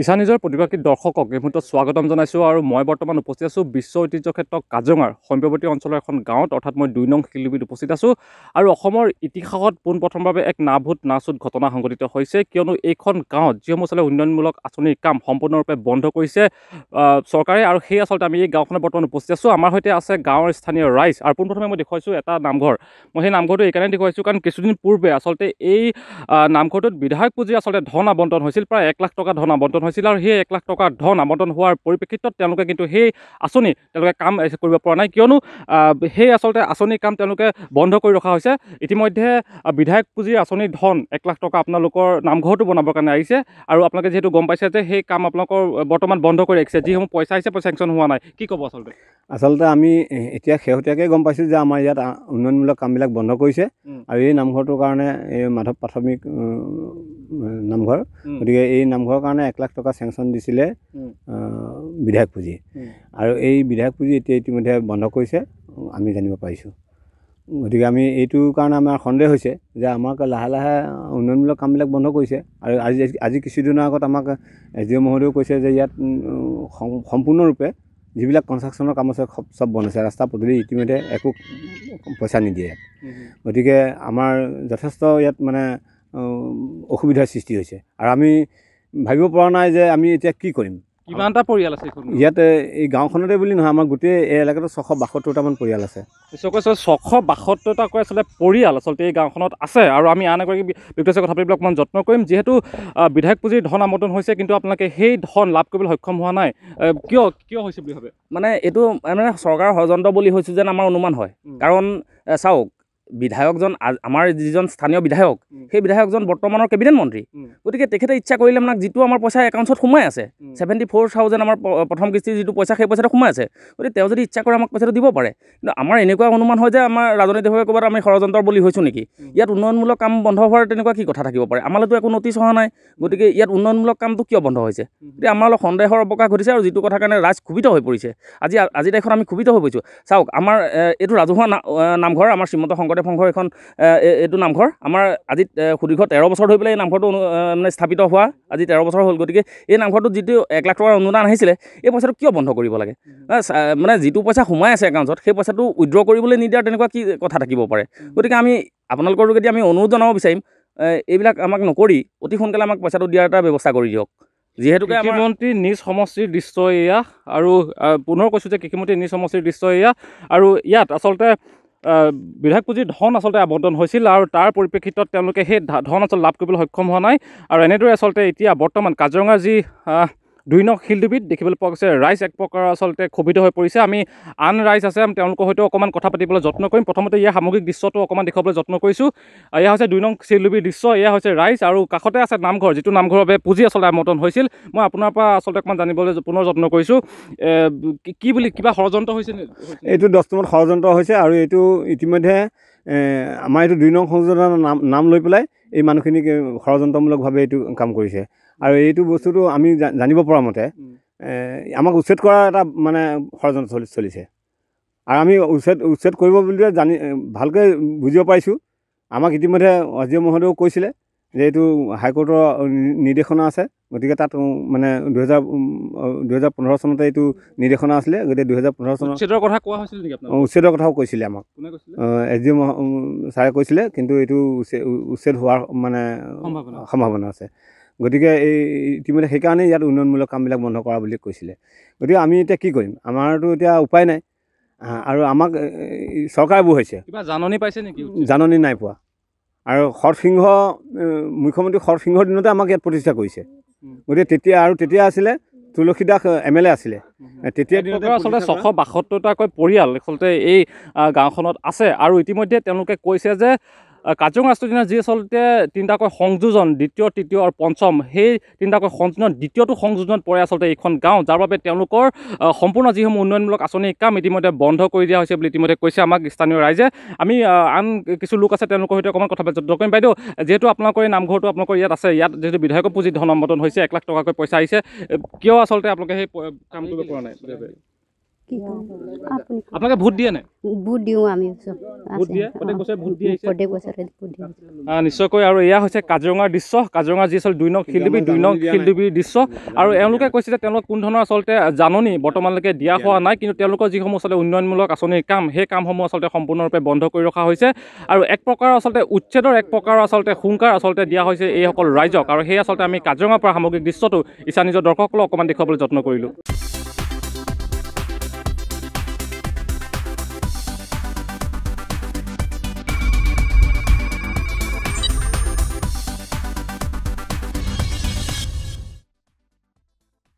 ইছা নিজৰ প্ৰতিভাকী দৰ্শকক এই মুহূৰ্তত স্বাগতম জনাইছোঁ আৰু মই বৰ্তমান উপস্থিত আছোঁ বিশ্ব ঐতিহ্য ক্ষেত্ৰ কাজিৰঙাৰ সমীপৱৰ্তী অঞ্চলৰ এখন গাঁৱত অৰ্থাৎ মই ২ নং শিলডুবিত উপস্থিত আছোঁ আৰু অসমৰ ইতিহাসত পোনপ্ৰথমভাৱে এক নাভূত ঘটনা সংঘটিত হৈছে কিয়নো এইখন গাঁৱত যিসমূহ আচলতে উন্নয়নমূলক আঁচনিৰ কাম সম্পূৰ্ণৰূপে বন্ধ কৰিছে চৰকাৰে আৰু সেই আচলতে আমি এই গাঁওখনত বৰ্তমান উপস্থিত আছোঁ। আমাৰ সৈতে আছে গাঁৱৰ স্থানীয় ৰাইজ আৰু পোনপ্ৰথমে মই দেখুৱাইছোঁ এটা নামঘৰ। মই সেই নামঘৰটো এইকাৰণে দেখুৱাইছোঁ কাৰণ কিছুদিন পূৰ্বে আচলতে এই নামঘৰটোত বিধায়ক পুঁজিৰ আচলতে ধন আবণ্টন হৈছিল, প্ৰায় ১ লাখ টকা ধন আবণ্টন হৈছিল আৰু সেই ১ লাখ টকা ধন আবণ্টন হোৱাৰ পৰিপ্ৰেক্ষিতত তেওঁলোকে কিন্তু সেই আঁচনি তেওঁলোকে কাম কৰিব পৰা নাই কিয়নো সেই আচলতে আঁচনিৰ কাম তেওঁলোকে বন্ধ কৰি ৰখা হৈছে। ইতিমধ্যে বিধায়ক পুঁজিৰ আঁচনিৰ ধন ১ লাখ টকা আপোনালোকৰ নামঘৰটো বনাবৰ কাৰণে আহিছে আৰু আপোনালোকে যিহেতু গম পাইছে যে সেই কাম আপোনালোকৰ বৰ্তমান বন্ধ কৰি ৰাখিছে, যিসমূহ পইচা আহিছে পইচা চেংচন হোৱা নাই। কি ক'ব আচলতে আমি এতিয়া শেহতীয়াকৈ গম পাইছোঁ যে আমাৰ ইয়াত উন্নয়নমূলক কামবিলাক বন্ধ কৰিছে আৰু এই নামঘৰটোৰ কাৰণে এই মাধৱ প্ৰাথমিক নামঘৰ, গতিকে এই নামঘৰৰ কাৰণে ১ লাখ টকা চেংচন দিছিলে বিধায়ক পুঁজি আৰু এই বিধায়ক পুঁজি এতিয়া ইতিমধ্যে বন্ধ কৰিছে আমি জানিব পাৰিছোঁ। গতিকে আমি এইটোৰ কাৰণে আমাৰ সন্দেহ হৈছে যে আমাক লাহে লাহে উন্নয়নমূলক কামবিলাক বন্ধ কৰিছে আৰু আজি কিছুদিনৰ আগত আমাক এছ.ডি.অ. মহোদয়েও কৈছে যে ইয়াত সম্পূৰ্ণৰূপে যিবিলাক কনষ্ট্ৰাকশ্যনৰ কাম আছে চব বন্ধ আছে, ৰাস্তা পদূলি ইতিমধ্যে একো পইচা নিদিয়ে ইয়াত। গতিকে আমাৰ যথেষ্ট ইয়াত মানে অসুবিধাৰ সৃষ্টি হৈছে আৰু আমি ভাবিব পৰা নাই যে আমি এতিয়া কি কৰিম। কিমানটা পৰিয়াল আছে ইয়াত? এই গাঁওখনতে বুলি নহয়, আমাৰ গোটেই এই এলেকাটো ৬৭২টামান পৰিয়াল আছে। ৬৭২টাকৈ আচলতে পৰিয়াল আচলতে এই গাঁওখনত আছে আৰু আমি আন এগৰাকী ব্যক্তিৰ কথা পাতিবলৈ অকণমান যত্ন কৰিম। যিহেতু বিধায়ক পুঁজিৰ ধন আবণ্টন হৈছে কিন্তু আপোনালোকে সেই ধন লাভ কৰিবলৈ সক্ষম হোৱা নাই, কিয় হৈছে বুলি ভাবে? মানে এইটো মানে চৰকাৰৰ ষড়যন্ত্ৰ বুলি হৈছে যেন আমাৰ অনুমান হয়। কাৰণ চাওক, বিধায়কজন আমাৰ যিজন স্থানীয় বিধায়ক, সেই বিধায়কজন বৰ্তমানৰ কেবিনেট মন্ত্ৰী। গতিকে তেখেতে ইচ্ছা কৰিলে মানে যিটো আমাৰ পইচা একাউণ্টত সোমাই আছে 74,000 আমাৰ প্ৰথম কিস্তিৰ যিটো পইচা সেই পইচাটো সোমাই আছে, গতিকে তেওঁ যদি ইচ্ছা কৰে আমাক পইচাটো দিব পাৰে। কিন্তু আমাৰ এনেকুৱা অনুমান হয় যে আমাৰ ৰাজনৈতিকভাৱে ক'ৰবাত আমি ষড়যন্ত্ৰৰ বলি হৈছোঁ নেকি। ইয়াত উন্নয়নমূলক কাম বন্ধ হোৱাৰ তেনেকুৱা কি কথা থাকিব পাৰে? আমালৈতো একো নটিচ অহা নাই, গতিকে ইয়াত উন্নয়নমূলক কামটো কিয় বন্ধ হৈছে? গতিকে আমাৰ অলপ সন্দেহৰ অৱকাশ ঘটিছে আৰু যিটো কথাৰ কাৰণে ৰাইজ ক্ষুভিত হৈ পৰিছে। আজি তাৰিখত আমি ক্ষুভিত হৈ পৰিছোঁ। চাওক, আমাৰ এইটো ৰাজহুৱা নামঘৰ, আমাৰ শ্ৰীমন্ত শংকৰদেৱ সংঘৰ এখন এইটো নামঘৰ। আমাৰ আজি সুদীৰ্ঘ 13 বছৰ ধৰি পেলাই এই নামঘৰটো মানে স্থাপিত হোৱা আজি 13 বছৰ হ'ল। গতিকে এই নামঘৰটোত যিটো 1 লাখ টকাৰ অনুদান আহিছিলে, এই পইচাটো কিয় বন্ধ কৰিব লাগে? মানে যিটো পইচা সোমাই আছে একাউণ্টত সেই পইচাটো উইড্ৰ কৰিবলৈ নিদিয়াৰ তেনেকুৱা কি কথা থাকিব পাৰে? গতিকে আমি আপোনালোকৰ যোগেদি আমি অনুৰোধ জনাব বিচাৰিম, এইবিলাক আমাক নকৰি অতি সোনকালে আমাক পইচাটো দিয়াৰ এটা ব্যৱস্থা কৰি দিয়ক। যিহেতুকে কৃষিমন্ত্ৰী নিজ সমষ্টিৰ দৃশ্য এয়া আৰু পুনৰ কৈছোঁ যে কৃষিমন্ত্ৰী নিজ সমষ্টিৰ দৃশ্য এয়া আৰু ইয়াত আচলতে বিধায়ক পুঁজিৰ ধন আচলতে আবণ্টন হৈছিল আৰু তাৰ পৰিপ্ৰেক্ষিতত তেওঁলোকে সেই ধন আচলতে লাভ কৰিবলৈ সক্ষম হোৱা নাই আৰু এনেদৰে আচলতে এতিয়া বৰ্তমান কাজিৰঙাৰ যি ২ নং শিলডুবিত দেখিবলৈ পোৱা গৈছে ৰাইজ এক প্ৰকাৰৰ আচলতে ক্ষোভিত হৈ পৰিছে। আমি আন ৰাইজ আছে, তেওঁলোকৰ সৈতে অকণমান কথা পাতিবলৈ যত্ন কৰিম। প্ৰথমতে ইয়াৰ সামগ্ৰিক দৃশ্যটো অকণমান দেখুৱাবলৈ যত্ন কৰিছোঁ। এয়া হৈছে ২ নং শিলডুবিৰ দৃশ্য, এয়া হৈছে ৰাইজ আৰু কাষতে আছে নামঘৰ, যিটো নামঘৰৰ বাবে পুঁজি আচলতে আবণ্টন হৈছিল। মই আপোনাৰ পৰা আচলতে অকণমান জানিবলৈ পুনৰ যত্ন কৰিছোঁ, কি বুলি কিবা ষড়যন্ত্ৰ হৈছে নে? এইটো ১০তমত ষড়যন্ত্ৰ হৈছে আৰু এইটো ইতিমধ্যে আমাৰ এইটো ২ নং সংযোজনৰ নাম লৈ পেলাই এই মানুহখিনিক ষড়যন্ত্ৰমূলকভাৱে এইটো কাম কৰিছে আৰু এইটো বস্তুটো আমি জানিব পৰা মতে আমাক উচ্ছেদ কৰাৰ এটা মানে ষড়যন্ত্ৰ চলিছে আৰু আমি উচ্ছেদ কৰিব বুলি ভালকৈ বুজিব পাৰিছোঁ। আমাক ইতিমধ্যে এছ.ডি.অ. মহোদয়েও কৈছিলে যে এইটো হাইকোৰ্টৰ নিৰ্দেশনা আছে, গতিকে তাত মানে 2015 চনতে এইটো নিৰ্দেশনা আছিলে, গতিকে 2015 চনত উচ্ছেদৰ কথা কোৱা হৈছিল নেকি আপোনাক? উচ্ছেদৰ কথাও কৈছিলে আমাক, এছ.ডি.অ. ছাৰে কৈছিলে, কিন্তু এইটো উচ্ছেদ হোৱাৰ মানে সম্ভাৱনা আছে। গতিকে এই ইতিমধ্যে সেইকাৰণে ইয়াত উন্নয়নমূলক কামবিলাক বন্ধ কৰা বুলি কৈছিলে। গতিকে আমি এতিয়া কি কৰিম? আমাৰতো এতিয়া উপায় নাই আৰু আমাক চৰকাৰবোৰ হৈছে কিবা জাননী পাইছে নেকি? জাননী নাই পোৱা আৰু মুখ্যমন্ত্ৰী শৰৎসিংহৰ দিনতে আমাক ইয়াত প্ৰতিষ্ঠা কৰিছে। গতিকে তেতিয়া আছিলে তুলসী দাস MLA আছিলে, তেতিয়া আচলতে ৬৭২টাকৈ পৰিয়াল আচলতে এই গাঁওখনত আছে আৰু ইতিমধ্যে তেওঁলোকে কৈছে যে কাজিৰঙা ৰাষ্ট্ৰীয় উদ্যানৰ যি আচলতে ৩টাকৈ সংযোজন, দ্বিতীয়, তৃতীয় আৰু পঞ্চম, সেই ৩টাকৈ সংযোজন দ্বিতীয়টো সংযোজনত পৰে আচলতে এইখন গাঁও, যাৰ বাবে তেওঁলোকৰ সম্পূৰ্ণ যিসমূহ উন্নয়নমূলক আঁচনিৰ কাম ইতিমধ্যে বন্ধ কৰি দিয়া হৈছে বুলি ইতিমধ্যে কৈছে আমাক স্থানীয় ৰাইজে। আমি আন কিছু লোক আছে, তেওঁলোকৰ সৈতে অকণমান কথা পাতিম। ডক্টৰ বাইদেউ, যিহেতু আপোনালোকৰ এই নামঘৰটো আপোনালোকৰ ইয়াত আছে, ইয়াত যিহেতু বিধায়কৰ পুঁজিত ধন আবণ্টন হৈছে, 1 লাখ টকাকৈ পইচা আহিছে, কিয় আচলতে আপোনালোকে সেই কাম কৰিব পৰা নাই? কি কম আপুনি আপোনালোকে ভোট দিয়ে নাই ভোট দিওঁ আমি চব ভোট দিয়ে প্ৰত্যেক বছৰে ভোট দি আহিছে প্ৰত্যেক বছৰে ভোট দিওঁ নিশ্চয়কৈ আৰু এয়া হৈছে কাজিৰঙাৰ দৃশ্য কাজিৰঙাৰ যি আচলতে 2 নং শিলডুবি 2 নং শিলডুবিৰ দৃশ্য আৰু এওঁলোকে কৈছে যে তেওঁলোক কোনো ধৰণৰ আচলতে জাননী বৰ্তমানলৈকে দিয়া হোৱা নাই কিন্তু তেওঁলোকৰ যিসমূহ আচলতে উন্নয়নমূলক আঁচনিৰ কাম সেই কামসমূহ আচলতে সম্পূৰ্ণৰূপে বন্ধ কৰি ৰখা হৈছে আৰু এক প্ৰকাৰৰ আচলতে উচ্ছেদৰ এক প্ৰকাৰৰ আচলতে হুংকাৰ আচলতে দিয়া হৈছে এইসকল ৰাইজক আৰু সেই আচলতে আমি কাজিৰঙাৰ পৰা সামগ্ৰিক দৃশ্যটো ইচ্ছা নিজৰ দৰ্শকসকলক অকণমান দেখুৱাবলৈ যত্ন কৰিলোঁ